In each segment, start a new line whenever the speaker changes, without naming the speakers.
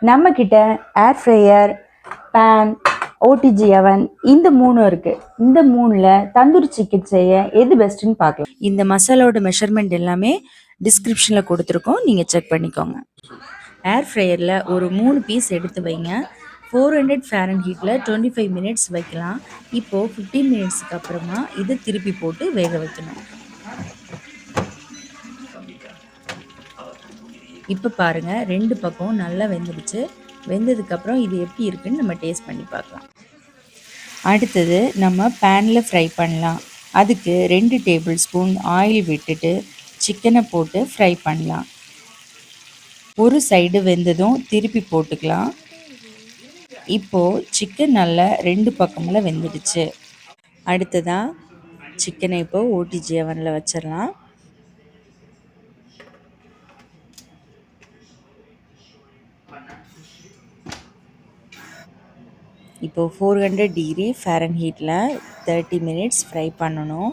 நம்மக்கிட்ட ஏர் fryer, pan, OTG அவன் இந்த 3 இருக்குது. இந்த 3ல் தந்தூரி சிக்கன் செய்ய எது பெஸ்ட்டுன்னு பார்க்கலாம். இந்த மசாலோட மெஷர்மெண்ட் எல்லாமே டிஸ்கிரிப்ஷனில் கொடுத்துருக்கோம், நீங்கள் செக் பண்ணிக்கோங்க. ஏர் ஃப்ரையரில் ஒரு 3 பீஸ் எடுத்து வைங்க. 400 Fahrenheitல 25 மினிட்ஸ் வைக்கலாம். இப்போது 15 மினிட்ஸுக்கு அப்புறமா இதை திருப்பி போட்டு வேக வைக்கணும். இப்போ பாருங்கள், 2 பக்கம் நல்லா வெந்துடுச்சு. வெந்ததுக்கப்புறம் இது எப்படி இருக்குன்னு நம்ம டேஸ்ட் பண்ணி பார்க்கலாம். அடுத்தது நம்ம பேனில் ஃப்ரை பண்ணலாம். அதுக்கு 2 டேபிள் ஸ்பூன் ஆயில் விட்டுட்டு சிக்கனை போட்டு ஃப்ரை பண்ணலாம். ஒரு சைடு வெந்ததும் திருப்பி போட்டுக்கலாம். இப்போது சிக்கன் நல்லா 2 பக்கமில் வெந்துடுச்சு. அடுத்ததாக சிக்கனை இப்போது ஓடிஜி அவனில் வச்சிடலாம். இப்போது 400 டிகிரி Fahrenheitல 30 மினிட்ஸ் ஃப்ரை பண்ணணும்.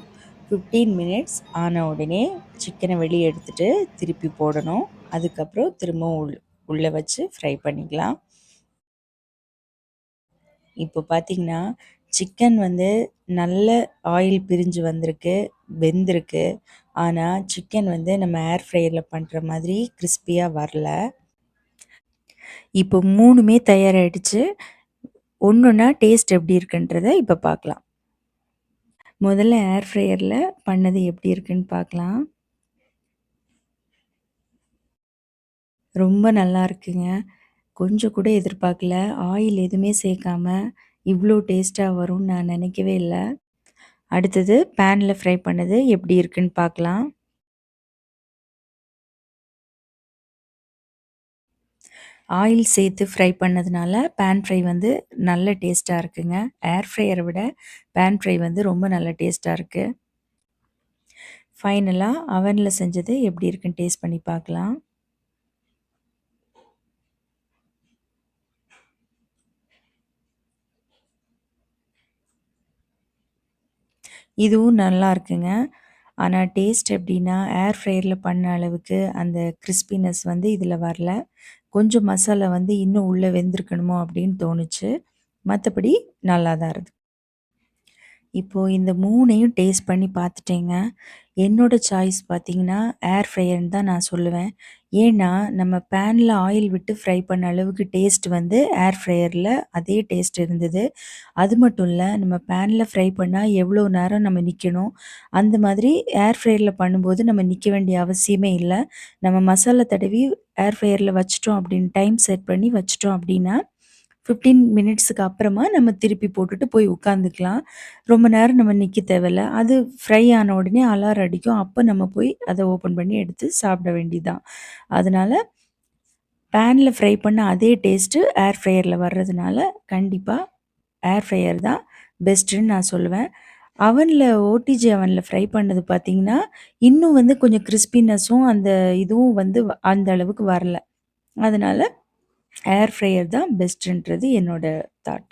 15 மினிட்ஸ் ஆன உடனே சிக்கனை வெளியே எடுத்துகிட்டு திருப்பி போடணும். அதுக்கப்புறம் திரும்பவும் உள்ளே வச்சு ஃப்ரை பண்ணிக்கலாம். இப்போ பார்த்திங்கன்னா சிக்கன் நல்ல ஆயில் பிரிஞ்சு வந்திருக்கு, வெந்திருக்கு. ஆனால் சிக்கன் நம்ம ஏர் ஃப்ரையரில் பண்ணுற மாதிரி கிறிஸ்பியாக வரல. இப்போ 3மே தயாராகிடுச்சு. ஒன்றுன்னா டேஸ்ட் எப்படி இருக்குன்றதை இப்போ பார்க்கலாம். முதல்ல ஏர் ஃப்ரையரில் பண்ணது எப்படி இருக்குன்னு பார்க்கலாம். ரொம்ப நல்லா இருக்குங்க. கொஞ்சம் கூட எதிர்பார்க்கல. ஆயில் எதுவுமே சேர்க்காம இவ்வளோ டேஸ்ட்டாக வரும்னு நான் நினைக்கவே இல்லை. அடுத்தது பேனில் ஃப்ரை பண்ணது எப்படி இருக்குன்னு பார்க்கலாம். ஆயில் சேர்த்து ஃப்ரை பண்ணதுனால பேன் ஃப்ரை நல்ல டேஸ்ட்டாக இருக்குங்க. ஏர் ஃப்ரையரை விட பேன் ஃப்ரை ரொம்ப நல்ல டேஸ்ட்டாக இருக்குது. ஃபைனலாக அவனில் செஞ்சது எப்படி இருக்குன்னு டேஸ்ட் பண்ணி பார்க்கலாம். இதுவும் நல்லா இருக்குங்க. ஆனால் டேஸ்ட் எப்படின்னா ஏர் ஃப்ரையரில் பண்ண அளவுக்கு அந்த கிறிஸ்பினஸ் இதில் வரல. கொஞ்சம் மசாலா இன்னும் உள்ளே வெந்திருக்கணுமோ அப்படின்னு தோணுச்சு. மற்றபடி நல்லா தான் இருக்குது. இப்போது இந்த 3யும் டேஸ்ட் பண்ணி பார்த்துட்டேங்க. என்னோடய சாய்ஸ் பார்த்திங்கன்னா ஏர் ஃப்ரையர்னு தான் நான் சொல்லுவேன். ஏன்னா நம்ம பேனில் ஆயில் விட்டு ஃப்ரை பண்ண அளவுக்கு டேஸ்ட் ஏர் ஃப்ரையரில் அதே டேஸ்ட் இருந்தது. அது மட்டும் இல்லை, நம்ம பேனில் ஃப்ரை பண்ணால் எவ்வளோ நேரம் நம்ம நிற்கணும், அந்த மாதிரி ஏர் ஃப்ரையரில் பண்ணும்போது நம்ம நிற்க வேண்டிய அவசியமே இல்லை. நம்ம மசாலா தடவி ஏர் ஃப்ரையரில் வச்சிட்டோம் அப்படின்னு டைம் செட் பண்ணி வச்சிட்டோம் அப்படின்னா 15 மினிட்ஸுக்கு அப்புறமா நம்ம திருப்பி போட்டுட்டு போய் உட்காந்துக்கலாம். ரொம்ப நேரம் நம்ம நிற்க தேவையில்ல. அது ஃப்ரை ஆன உடனே அலாரம் அடிக்கும். அப்போ நம்ம போய் அதை ஓப்பன் பண்ணி எடுத்து சாப்பிட வேண்டியதுதான். அதனால் பேனில் ஃப்ரை பண்ண அதே டேஸ்ட்டு ஏர் ஃப்ரையரில் வர்றதுனால கண்டிப்பாக ஏர் ஃப்ரையர் தான் பெஸ்ட்டுன்னு நான் சொல்லுவேன். அவனில் ஓடிஜி அவனில் ஃப்ரை பண்ணது பார்த்திங்கன்னா இன்னும் கொஞ்சம் கிறிஸ்பினஸும் அந்த இதுவும் அந்த அளவுக்கு வரல. அதனால் ஏர் ஃப்ரையர் தான் பெஸ்ட்டுன்றது என்னோட தாட்.